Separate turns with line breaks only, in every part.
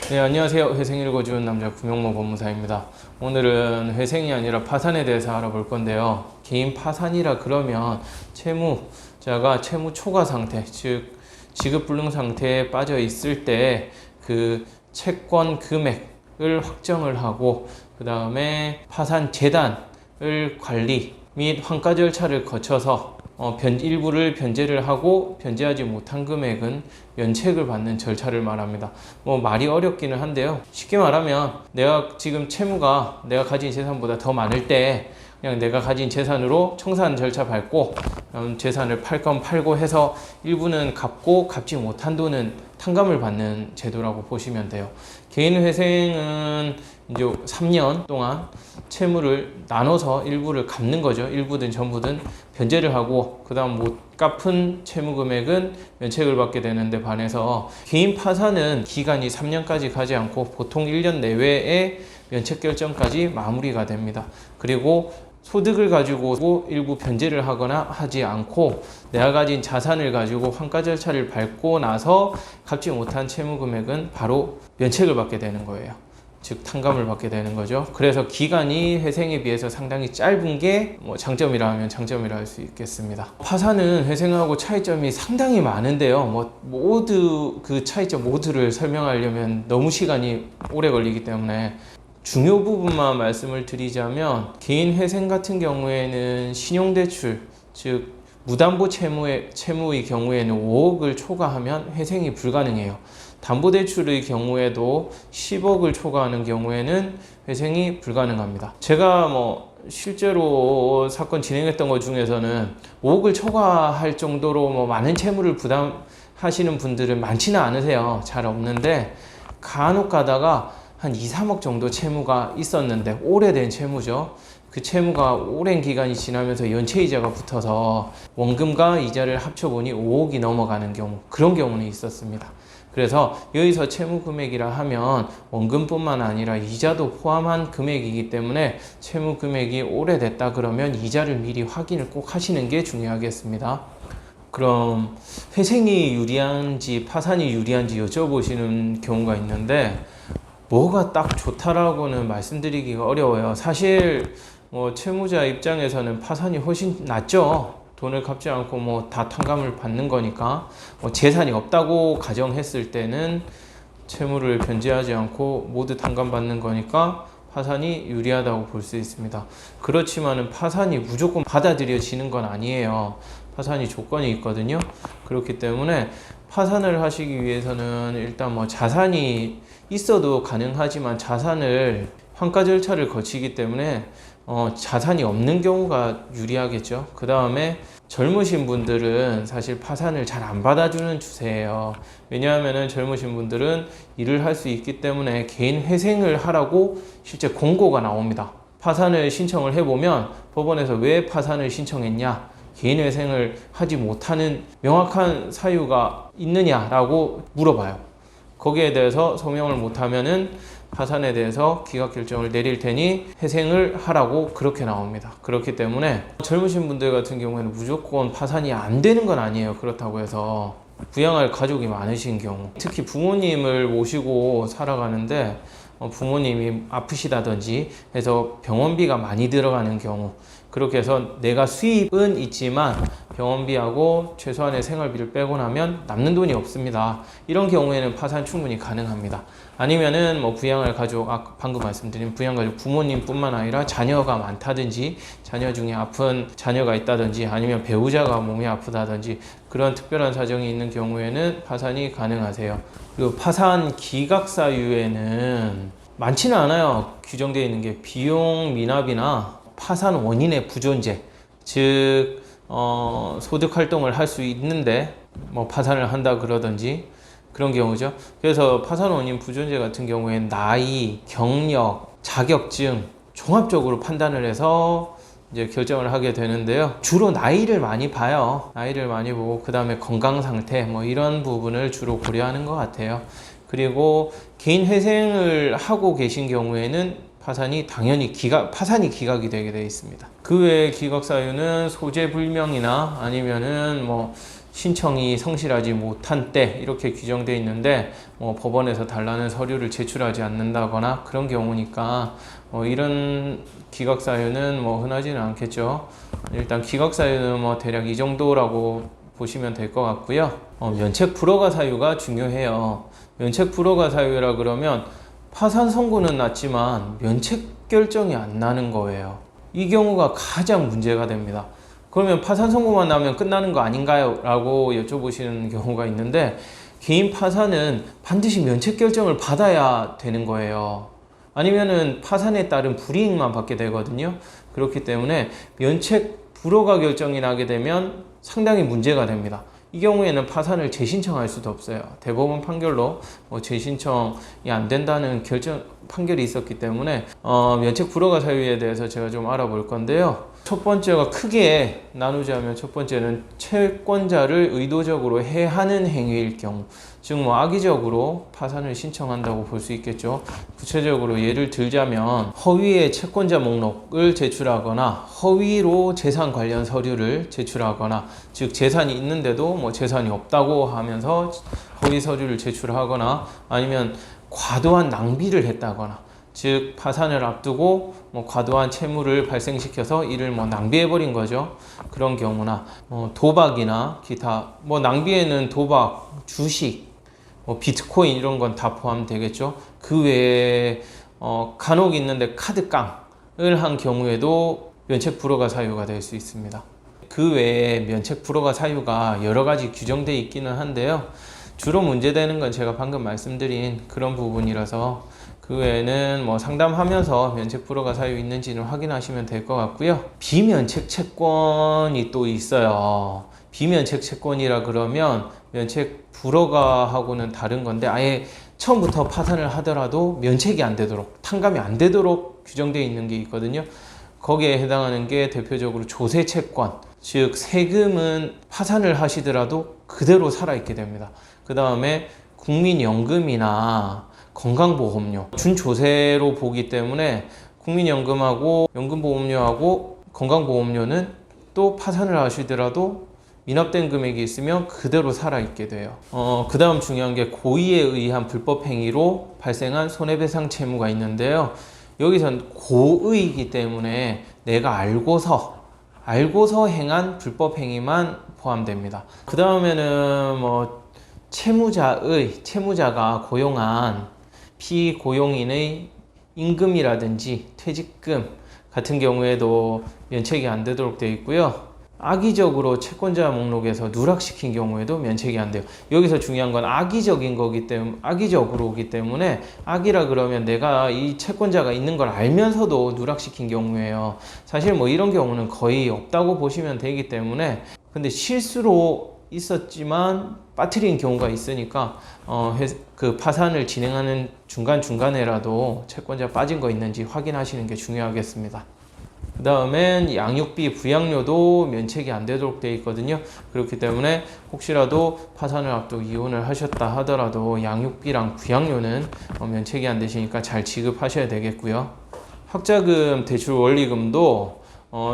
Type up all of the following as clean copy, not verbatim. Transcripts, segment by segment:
네, 안녕하세요. 회생 읽어주는 남자 구명모 법무사입니다. 오늘은 회생이 아니라 파산에 대해서 알아볼 건데요. 개인 파산이라 그러면 채무자가 채무 초과 상태, 즉 지급불능 상태에 빠져 있을 때 그 채권 금액을 확정을 하고 그 다음에 파산 재단을 관리 및 환가 절차를 거쳐서 일부를 변제를 하고 변제하지 못한 금액은 면책을 받는 절차를 말합니다. 말이 어렵기는 한데요. 쉽게 말하면 내가 지금 채무가 내가 가진 재산보다 더 많을 때 그냥 내가 가진 재산으로 청산 절차 밟고 재산을 팔 건 팔고 해서 일부는 갚고 갚지 못한 돈은 탕감을 받는 제도라고 보시면 돼요. 개인 회생은 이제 3년 동안 채무를 나눠서 일부를 갚는 거죠. 일부든 전부든 변제를 하고 그 다음 못 갚은 채무 금액은 면책을 받게 되는데 반해서 개인 파산은 기간이 3년까지 가지 않고 보통 1년 내외에 면책 결정까지 마무리가 됩니다. 그리고 소득을 가지고 일부 변제를 하거나 하지 않고 내가 가진 자산을 가지고 환가 절차를 밟고 나서 갚지 못한 채무 금액은 바로 면책을 받게 되는 거예요. 즉 탕감을 받게 되는 거죠. 그래서 기간이 회생에 비해서 상당히 짧은 게 장점이라 하면 장점이라 할 수 있겠습니다. 파산은 회생하고 차이점이 상당히 많은데요. 모두 그 차이점 모두를 설명하려면 너무 시간이 오래 걸리기 때문에 중요 부분만 말씀을 드리자면 개인 회생 같은 경우에는 신용대출, 즉 무담보 채무의 경우에는 5억을 초과하면 회생이 불가능해요. 담보대출의 경우에도 10억을 초과하는 경우에는 회생이 불가능합니다. 제가 실제로 사건 진행했던 것 중에서는 5억을 초과할 정도로 많은 채무를 부담하시는 분들은 많지는 않으세요. 잘 없는데 간혹 가다가 한 2, 3억 정도 채무가 있었는데 오래된 채무죠. 그 채무가 오랜 기간이 지나면서 연체이자가 붙어서 원금과 이자를 합쳐보니 5억이 넘어가는 경우, 그런 경우는 있었습니다. 그래서 여기서 채무 금액이라 하면 원금뿐만 아니라 이자도 포함한 금액이기 때문에 채무 금액이 오래됐다 그러면 이자를 미리 확인을 꼭 하시는 게 중요하겠습니다. 그럼 회생이 유리한지 파산이 유리한지 여쭤보시는 경우가 있는데 뭐가 딱 좋다라고는 말씀드리기가 어려워요. 사실 채무자 입장에서는 파산이 훨씬 낫죠. 돈을 갚지 않고 다 탕감을 받는 거니까. 재산이 없다고 가정했을 때는 채무를 변제하지 않고 모두 탕감받는 거니까 파산이 유리하다고 볼 수 있습니다. 그렇지만은 파산이 무조건 받아들여지는 건 아니에요. 파산이 조건이 있거든요. 그렇기 때문에 파산을 하시기 위해서는 일단 자산이 있어도 가능하지만 자산을 환가 절차를 거치기 때문에 자산이 없는 경우가 유리하겠죠. 그 다음에 젊으신 분들은 사실 파산을 잘 안 받아주는 추세예요. 왜냐하면 젊으신 분들은 일을 할 수 있기 때문에 개인 회생을 하라고 실제 공고가 나옵니다. 파산을 신청을 해보면 법원에서 왜 파산을 신청했냐, 개인 회생을 하지 못하는 명확한 사유가 있느냐라고 물어봐요. 거기에 대해서 소명을 못하면은 파산에 대해서 기각 결정을 내릴 테니 회생을 하라고 그렇게 나옵니다. 그렇기 때문에 젊으신 분들 같은 경우에는 무조건 파산이 안 되는 건 아니에요. 그렇다고 해서 부양할 가족이 많으신 경우, 특히 부모님을 모시고 살아가는데 부모님이 아프시다든지 해서 병원비가 많이 들어가는 경우, 그렇게 해서 내가 수입은 있지만 병원비하고 최소한의 생활비를 빼고 나면 남는 돈이 없습니다. 이런 경우에는 파산 충분히 가능합니다. 아니면은 부양할 가족, 방금 말씀드린 부양가족 부모님뿐만 아니라 자녀가 많다든지 자녀 중에 아픈 자녀가 있다든지 아니면 배우자가 몸이 아프다든지 그런 특별한 사정이 있는 경우에는 파산이 가능하세요. 그리고 파산 기각 사유에는 많지는 않아요. 규정되어 있는 게 비용 미납이나 파산 원인의 부존재, 즉 소득 활동을 할 수 있는데 파산을 한다 그러든지 그런 경우죠. 그래서 파산 원인 부존재 같은 경우에는 나이, 경력, 자격증 종합적으로 판단을 해서 이제 결정을 하게 되는데요. 주로 나이를 많이 봐요. 나이를 많이 보고 그 다음에 건강 상태 이런 부분을 주로 고려하는 것 같아요. 그리고 개인 회생을 하고 계신 경우에는 파산이 당연히 파산이 기각이 되게 되어 있습니다. 그 외에 기각 사유는 소재 불명이나 아니면은 신청이 성실하지 못한 때 이렇게 규정되어 있는데 뭐 법원에서 달라는 서류를 제출하지 않는다거나 그런 경우니까 이런 기각 사유는 뭐 흔하지는 않겠죠. 일단 기각 사유는 뭐 대략 이 정도라고 보시면 될 것 같고요. 면책 불허가 사유가 중요해요. 면책 불허가 사유라 그러면 파산 선고는 났지만 면책 결정이 안 나는 거예요. 이 경우가 가장 문제가 됩니다. 그러면 파산 선고만 나면 끝나는 거 아닌가요? 라고 여쭤보시는 경우가 있는데, 개인 파산은 반드시 면책 결정을 받아야 되는 거예요. 아니면은 파산에 따른 불이익만 받게 되거든요. 그렇기 때문에 면책 불허가 결정이 나게 되면 상당히 문제가 됩니다. 이 경우에는 파산을 재신청할 수도 없어요. 대법원 판결로 재신청이 안 된다는 판결이 있었기 때문에 면책 불허가 사유에 대해서 제가 좀 알아볼 건데요. 첫 번째가 크게 나누자면, 첫 번째는 채권자를 의도적으로 해하는 행위일 경우, 즉 악의적으로 파산을 신청한다고 볼 수 있겠죠. 구체적으로 예를 들자면 허위의 채권자 목록을 제출하거나 허위로 재산 관련 서류를 제출하거나, 즉 재산이 있는데도 재산이 없다고 하면서 허위 서류를 제출하거나, 아니면 과도한 낭비를 했다거나, 즉 파산을 앞두고 과도한 채무를 발생시켜서 이를 낭비해버린 거죠. 그런 경우나 도박이나 기타, 낭비에는 도박, 주식, 비트코인 이런 건 다 포함되겠죠. 그 외에 간혹 있는데 카드깡을 한 경우에도 면책 불허가 사유가 될 수 있습니다. 그 외에 면책 불허가 사유가 여러 가지 규정되어 있기는 한데요. 주로 문제되는 건 제가 방금 말씀드린 그런 부분이라서 그 외에는 상담하면서 면책 불허가 사유 있는지는 확인하시면 될 것 같고요. 비면책 채권이 또 있어요. 비면책 채권이라 그러면 면책 불허가하고는 다른 건데, 아예 처음부터 파산을 하더라도 면책이 안 되도록, 탕감이 안 되도록 규정되어 있는 게 있거든요. 거기에 해당하는 게 대표적으로 조세 채권, 즉 세금은 파산을 하시더라도 그대로 살아있게 됩니다. 그 다음에 국민연금이나 건강보험료, 준조세로 보기 때문에 국민연금하고 연금보험료하고 건강보험료는 또 파산을 하시더라도 미납된 금액이 있으면 그대로 살아있게 돼요. 그 다음 중요한 게 고의에 의한 불법행위로 발생한 손해배상 채무가 있는데요. 여기선 고의이기 때문에 내가 알고서 행한 불법행위만 포함됩니다. 그 다음에는 채무자가 고용한 피고용인의 임금이라든지 퇴직금 같은 경우에도 면책이 안 되도록 되어 있고요. 악의적으로 채권자 목록에서 누락시킨 경우에도 면책이 안 돼요. 여기서 중요한 건 악의적으로기 때문에, 악이라 그러면 내가 이 채권자가 있는 걸 알면서도 누락시킨 경우예요. 사실 이런 경우는 거의 없다고 보시면 되기 때문에, 근데 실수로 있었지만 빠뜨린 경우가 있으니까 그 파산을 진행하는 중간중간에라도 채권자 빠진 거 있는지 확인하시는 게 중요하겠습니다. 그 다음엔 양육비, 부양료도 면책이 안 되도록 되어 있거든요. 그렇기 때문에 혹시라도 파산을 앞두고 이혼을 하셨다 하더라도 양육비랑 부양료는 면책이 안 되시니까 잘 지급하셔야 되겠고요. 학자금, 대출 원리금도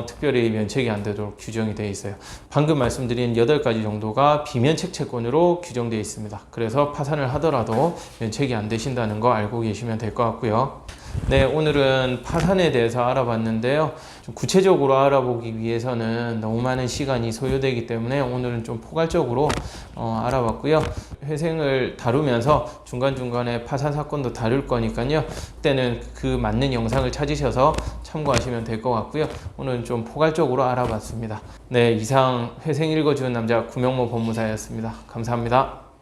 특별히 면책이 안 되도록 규정이 되어 있어요. 방금 말씀드린 8가지 정도가 비면책 채권으로 규정되어 있습니다. 그래서 파산을 하더라도 면책이 안 되신다는 거 알고 계시면 될 것 같고요. 네, 오늘은 파산에 대해서 알아봤는데요. 좀 구체적으로 알아보기 위해서는 너무 많은 시간이 소요되기 때문에 오늘은 좀 포괄적으로 알아봤고요. 회생을 다루면서 중간중간에 파산 사건도 다룰 거니까요. 그때는 그 맞는 영상을 찾으셔서 참고하시면 될 것 같고요. 오늘은 좀 포괄적으로 알아봤습니다. 네, 이상 회생 읽어주는 남자 구명모 법무사였습니다. 감사합니다.